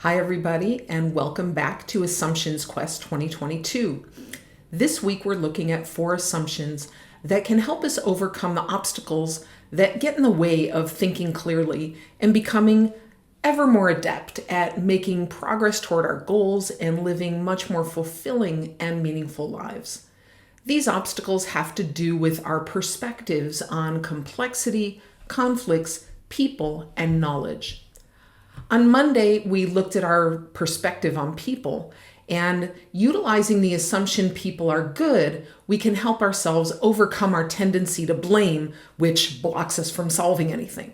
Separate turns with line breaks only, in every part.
Hi everybody, and welcome back to Assumptions Quest 2022. This week we're looking at 4 assumptions that can help us overcome the obstacles that get in the way of thinking clearly and becoming ever more adept at making progress toward our goals and living much more fulfilling and meaningful lives. These obstacles have to do with our perspectives on complexity, conflicts, people, and knowledge. On Monday, we looked at our perspective on people, and utilizing the assumption people are good, we can help ourselves overcome our tendency to blame, which blocks us from solving anything.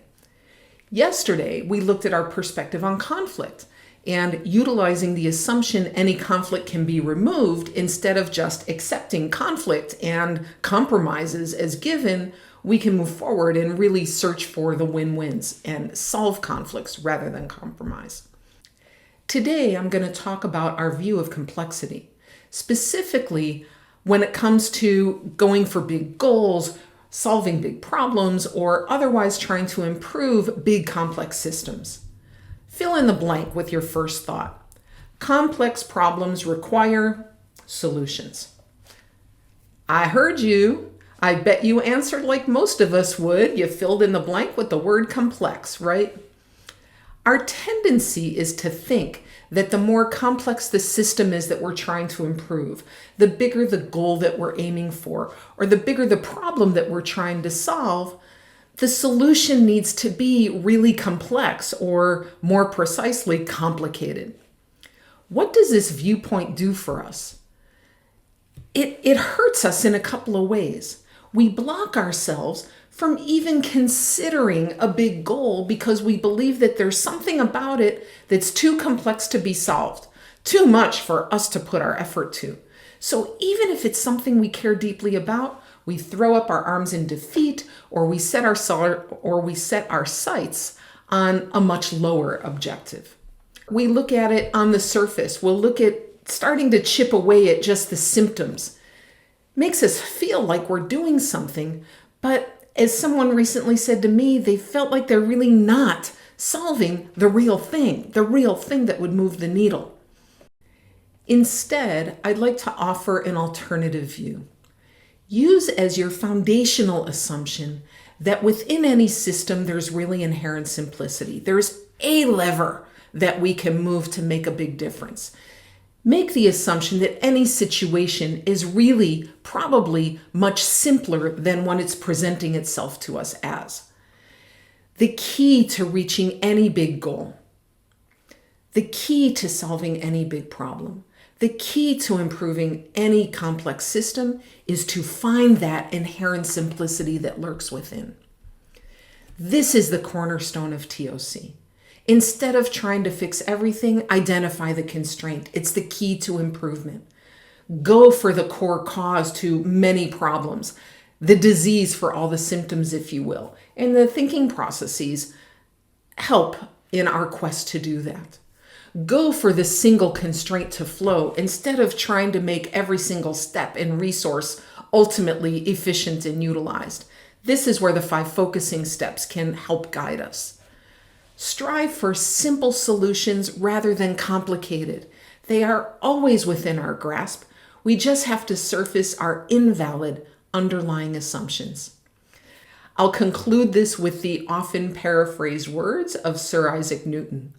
Yesterday, we looked at our perspective on conflict, and utilizing the assumption any conflict can be removed instead of just accepting conflict and compromises as given, we can move forward and really search for the win-wins and solve conflicts rather than compromise. Today, I'm going to talk about our view of complexity, specifically when it comes to going for big goals, solving big problems, or otherwise trying to improve big complex systems. Fill in the blank with your first thought. Complex problems require solutions. I heard you. I bet you answered like most of us would. You filled in the blank with the word complex, right? Our tendency is to think that the more complex the system is that we're trying to improve, the bigger the goal that we're aiming for, or the bigger the problem that we're trying to solve, the solution needs to be really complex, or more precisely, complicated. What does this viewpoint do for us? It hurts us in a couple of ways. We block ourselves from even considering a big goal because we believe that there's something about it that's too complex to be solved, too much for us to put our effort to. So even if it's something we care deeply about, we throw up our arms in defeat, or we set our sights on a much lower objective. We look at it on the surface. We'll look at starting to chip away at just the symptoms. Makes us feel like we're doing something, but as someone recently said to me, they felt like they're really not solving the real thing that would move the needle. Instead, I'd like to offer an alternative view. Use as your foundational assumption that within any system, there's really inherent simplicity. There's a lever that we can move to make a big difference. Make the assumption that any situation is really probably much simpler than what it's presenting itself to us as. The key to reaching any big goal, the key to solving any big problem, the key to improving any complex system is to find that inherent simplicity that lurks within. This is the cornerstone of TOC. Instead of trying to fix everything, identify the constraint. It's the key to improvement. Go for the core cause to many problems, the disease for all the symptoms, if you will. And the thinking processes help in our quest to do that. Go for the single constraint to flow instead of trying to make every single step and resource ultimately efficient and utilized. This is where the 5 focusing steps can help guide us. Strive for simple solutions rather than complicated. They are always within our grasp. We just have to surface our invalid underlying assumptions. I'll conclude this with the often paraphrased words of Sir Isaac Newton.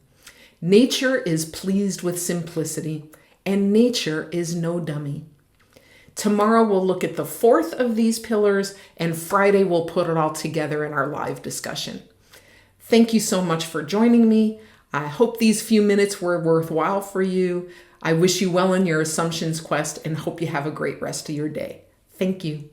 Nature is pleased with simplicity, and nature is no dummy. Tomorrow we'll look at the 4th of these pillars, and Friday we'll put it all together in our live discussion. Thank you so much for joining me. I hope these few minutes were worthwhile for you. I wish you well in your assumptions quest and hope you have a great rest of your day. Thank you.